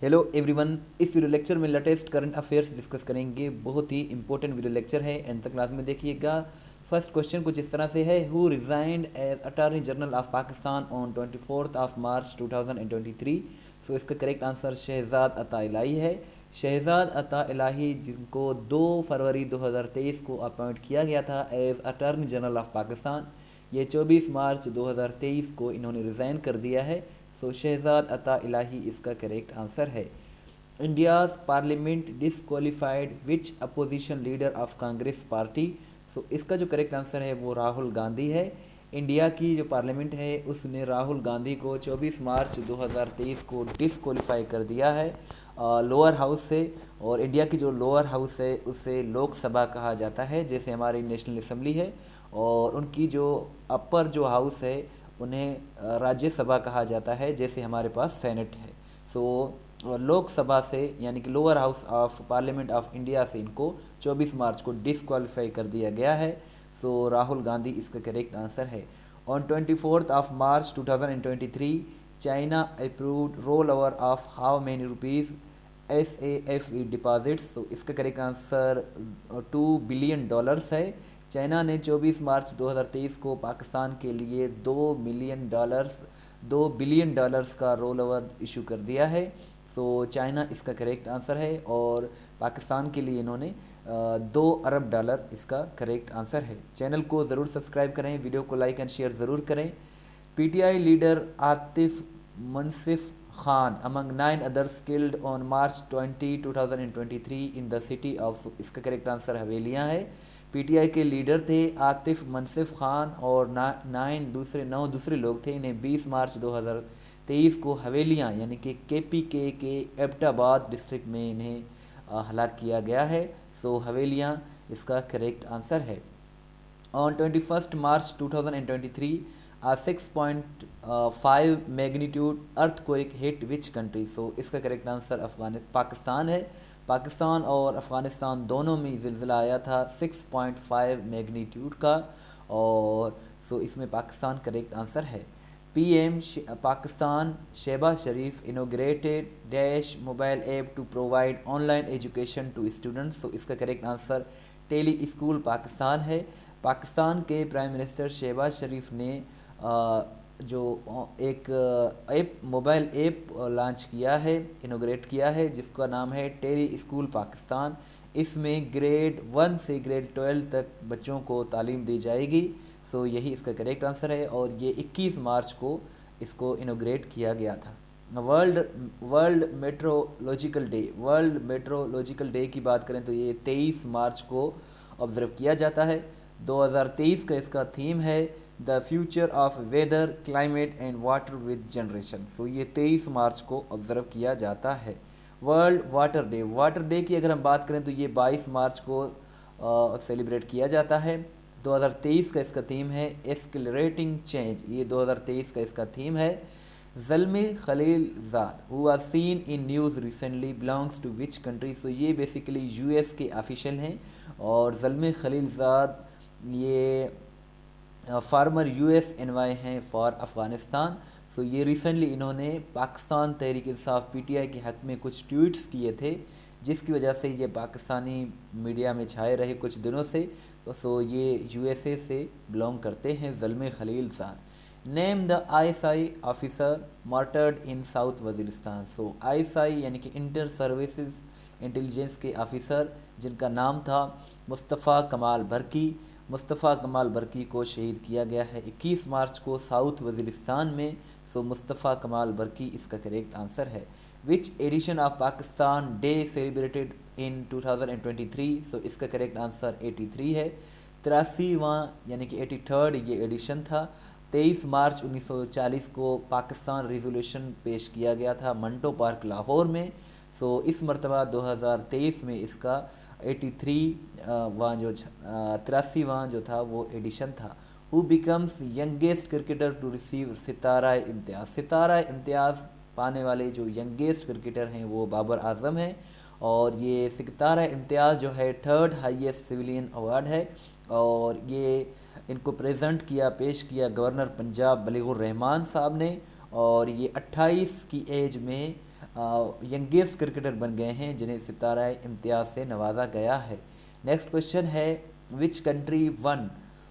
Hello everyone. इस video lecture में latest current affairs discuss करेंगे। बहुत ही इंपॉर्टेंट वीडियो लेक्चर है, एंड तक क्लास में देखिएगा। फर्स्ट क्वेश्चन कुछ इस तरह से है, who resigned as attorney general of Pakistan on 24 March 2023। So इसका करेक्ट आंसर शहजाद अता इलाही है। शहजाद अता इलाही जिनको 2 फरवरी 2023 को अपॉइंट किया गया था as attorney general of Pakistan, ये 24 मार्च 2023 को इन्होंने रिज़ाइन कर दिया है। सो शहजाद अता इलाही इसका करेक्ट आंसर है। India's parliament disqualified which opposition leader of Congress party. So इसका जो करेक्ट आंसर है वो राहुल गांधी है। इंडिया की जो पार्लियामेंट है उसने राहुल गांधी को 24 मार्च 2023 को डिसक्वालीफाई कर दिया है लोअर हाउस से। और इंडिया की जो लोअर हाउस है उसे लोकसभा कहा जाता है, जैसे हमारी नेशनल असेंबली है। और उनकी जो अपर जो हाउस है उन्हें राज्यसभा कहा जाता है, जैसे हमारे पास सेनेट है। सो लोकसभा से यानी कि lower house of parliament of India से इनको 24 मार्च को डिसक्वालीफाई कर दिया गया है। सो राहुल गांधी इसका करेक्ट आंसर है। On 24 March 2023 China approved roll over of how many rupees SAFE deposits. तो इसका करेक्ट आंसर $2 बिलियन है। चाइना ने 24 मार्च 2023 को पाकिस्तान के लिए $2 बिलियन का रोल ओवर इशू कर दिया है। सो चाइना इसका करेक्ट आंसर है, और पाकिस्तान के लिए इन्होंने $2 अरब इसका करेक्ट आंसर है। चैनल को ज़रूर सब्सक्राइब करें, वीडियो को लाइक एंड शेयर ज़रूर करें। PTI leader Atif Mansif Khan among 9 others killed on March 20, 2023 in the city of। इसका करेक्ट आंसर हवेलियाँ है। PTI के लीडर थे आतिफ मनसिफ खान और 9 दूसरे लोग थे। इन्हें 20 मार्च 2023 को हवेलियाँ यानी कि KPK के एबटाबाद डिस्ट्रिक्ट में इन्हें हलाक किया गया है। सो हवेलियाँ इसका करेक्ट आंसर है। On 21 March 2023 6.5 magnitude earthquake hit which country. So इसका करेक्ट आंसर पाकिस्तान है। पाकिस्तान और अफ़गानिस्तान दोनों में ज़िलज़िला आया था 6.5 मैग्नीट्यूड का, और सो इसमें पाकिस्तान करेक्ट आंसर है। PM Pakistan Shahbaz Sharif inaugurated dash mobile app to provide online education to students. So इसका correct answer tele school Pakistan है। पाकिस्तान के प्राइम मिनिस्टर शहबाज शरीफ ने जो एक मोबाइल ऐप लॉन्च किया है, इनोग्रेट किया है, जिसका नाम है टेली स्कूल पाकिस्तान। इसमें ग्रेड 1 से ग्रेड 12 तक बच्चों को तालीम दी जाएगी। सो यही इसका करेक्ट आंसर है, और ये 21 मार्च को इसको इनोग्रेट किया गया था। वर्ल्ड मेट्रोलॉजिकल डे की बात करें तो ये 23 मार्च को ऑब्ज़र्व किया जाता है। 2023 का इसका थीम है the future of weather climate and water with generation. So ये 23 मार्च को ऑब्ज़र्व किया जाता है। वर्ल्ड वाटर डे की अगर हम बात करें तो ये 22 मार्च को सेलिब्रेट किया जाता है। 2023 का इसका थीम है एस्केलेरेटिंग चेंज, ये 2023 का इसका थीम है। Zalmay Khalilzad who was seen in news recently belongs to which country. So ये बेसिकली US के ऑफिशियल हैं, और ज़ल्मे खलीलज़ाद ये फार्मर USNY हैं फॉर अफ़गानिस्तान। सो ये रिसेंटली इन्होंने पाकिस्तान तहरीक इंसाफ PTI के हक़ में कुछ ट्वीट्स किए थे, जिसकी वजह से ये पाकिस्तानी मीडिया में छाए रहे कुछ दिनों से। तो सो ये USA से बिलोंग करते हैं Zalmay Khalilzad. Name the ISI officer martyred in south Waziristan. So ISI यानी कि इंटर सर्विसेज इंटेलिजेंस के ऑफिसर जिनका नाम था मुस्तफ़ा कमाल बरकी। मुस्तफ़ा कमाल बरकी को शहीद किया गया है 21 मार्च को साउथ वज़ीरिस्तान में। सो मुस्तफ़ा कमाल बरकी इसका करेक्ट आंसर है। Which edition of Pakistan day celebrated in 2023। So इसका करेक्ट आंसर 83 है। 83वां यानी कि 83rd ये एडिशन था। 23 मार्च 1940 को पाकिस्तान रेजोल्यूशन पेश किया गया था मंटो पार्क लाहौर में। सो इस मरतबा 2023 में इसका 83वां जो था वो एडिशन था। Who becomes youngest cricketer to receive Sitara Imtiaz. Sitara Imtiaz पाने वाले जो यंगेस्ट क्रिकेटर हैं वो बाबर आजम हैं, और ये सितारा इम्तियाज़ जो है 3rd हाईएस्ट सिविलियन अवार्ड है, और ये इनको पेश किया गवर्नर पंजाब बलीगुर रहमान साहब ने। और ये 28 की एज में यंगेस्ट क्रिकेटर बन गए हैं जिन्हें सितारा इम्तियाज से नवाजा गया है। नेक्स्ट क्वेश्चन है which country one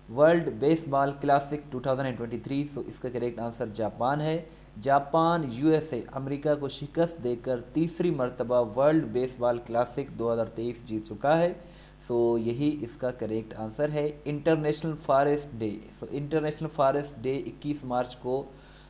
world baseball classic 2023। So इसका करेक्ट आंसर जापान है। जापान यूएसए अमेरिका को शिकस्त देकर तीसरी मर्तबा वर्ल्ड बेसबॉल क्लासिक 2023 जीत चुका है। सो यही इसका करेक्ट आंसर है। International forest day, so international forest day 21 मार्च को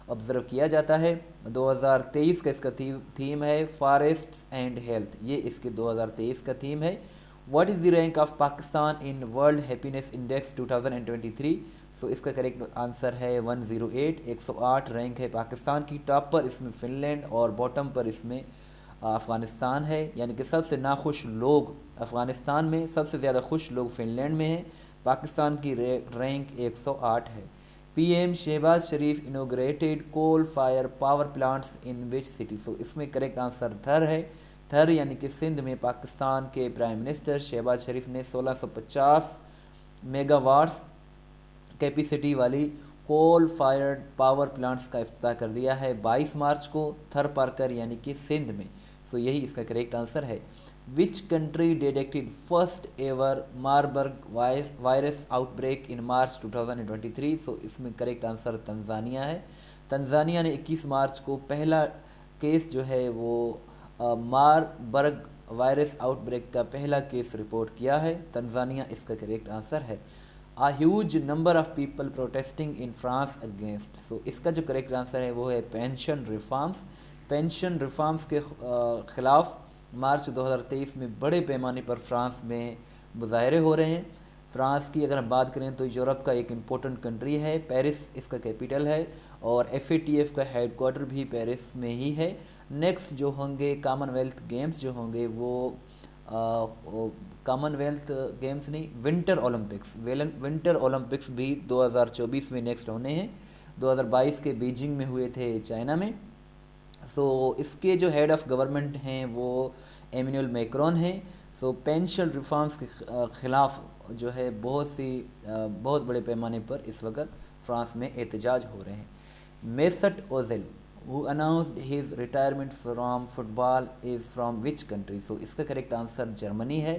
ऑब्जर्व किया जाता है। 2023 का इसका थीम है फॉरेस्ट एंड हेल्थ, ये इसके 2023 का थीम है। What is the rank of Pakistan in world happiness index 2023। So इसका करेक्ट आंसर है 108, 108 रैंक है पाकिस्तान की। टॉप पर इसमें फिनलैंड और बॉटम पर इसमें अफ़गानिस्तान है, यानी कि सबसे नाखुश लोग अफ़गानिस्तान में, सबसे ज़्यादा खुश लोग फिनलैंड में हैं। पाकिस्तान की रैंक 108 है। PM Shahbaz Sharif inaugurated coal fire power plants in which city. So इसमें करेक्ट आंसर थर है। थर यानी कि सिंध में पाकिस्तान के प्राइम मिनिस्टर शहबाज शरीफ ने 1650 मेगावाट्स कैपेसिटी वाली कोल फायर्ड पावर प्लांट्स का इफ्तिताह कर दिया है 22 मार्च को थर पारकर यानी कि सिंध में। सो यही इसका करेक्ट आंसर है। Which country detected first ever Marburg virus outbreak in March 2023। So इसमें करेक्ट आंसर तंजानिया है। तंजानिया ने 21 मार्च को पहला केस जो है वो मारबर्ग वायरस आउटब्रेक का पहला केस रिपोर्ट किया है। तंजानिया इसका करेक्ट आंसर है। A huge number of people protesting in France against. So इसका जो करेक्ट आंसर है वो है पेंशन रिफॉर्म्स। पेंशन रिफॉर्म्स के ख़िलाफ़ मार्च 2023 में बड़े पैमाने पर फ्रांस में मुजाहरे हो रहे हैं। फ्रांस की अगर हम बात करें तो यूरोप का एक इम्पोर्टेंट कंट्री है, पेरिस इसका कैपिटल है और FATF का हेड क्वार्टर भी पेरिस में ही है। नेक्स्ट जो होंगे कॉमनवेल्थ गेम्स जो होंगे वो कॉमनवेल्थ गेम्स नहीं, विंटर ओलंपिक्स भी 2024 में नेक्स्ट होने हैं। 2022 के बीजिंग में हुए थे चाइना में। सो इसके जो हेड ऑफ़ गवर्नमेंट हैं वो एमेनुअल मैक्रोन हैं। सो पेंशन रिफॉर्म्स के ख़िलाफ़ जो है बहुत बड़े पैमाने पर इस वक्त फ्रांस में एहतजाज हो रहे हैं। मेसट Ozil who announced his retirement from football is from which country। सो इसका करेक्ट आंसर जर्मनी है।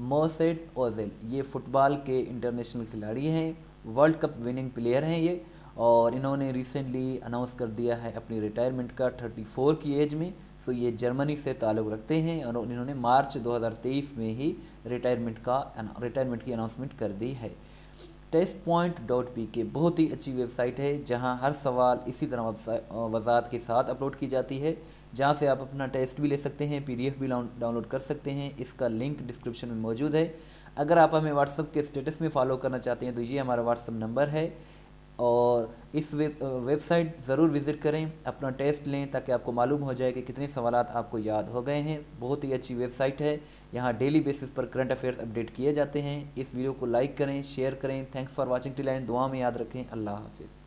मोसेट ओजिल ये फ़ुटबॉल के इंटरनेशनल खिलाड़ी हैं, वर्ल्ड कप विनिंग प्लेयर हैं ये, और इन्होंने रिसेंटली अनाउंस कर दिया है अपनी रिटायरमेंट का 34 की एज में। सो ये जर्मनी से ताल्लुक़ रखते हैं और इन्होंने मार्च 2023 में ही रिटायरमेंट की अनाउंसमेंट कर दी है। testpoint.pk बहुत ही अच्छी वेबसाइट है जहां हर सवाल इसी तरह वज़ाहत के साथ अपलोड की जाती है, जहां से आप अपना टेस्ट भी ले सकते हैं, PDF भी डाउनलोड कर सकते हैं। इसका लिंक डिस्क्रिप्शन में मौजूद है। अगर आप हमें व्हाट्सएप के स्टेटस में फॉलो करना चाहते हैं तो ये हमारा व्हाट्सएप नंबर है और इस वेबसाइट ज़रूर विज़िट करें, अपना टेस्ट लें ताकि आपको मालूम हो जाए कि कितने सवालात आपको याद हो गए हैं। बहुत ही अच्छी वेबसाइट है, यहाँ डेली बेसिस पर करंट अफेयर्स अपडेट किए जाते हैं। इस वीडियो को लाइक करें, शेयर करें। Thanks for watching till and. दुआ में याद रखें। अल्लाह हाफिज़।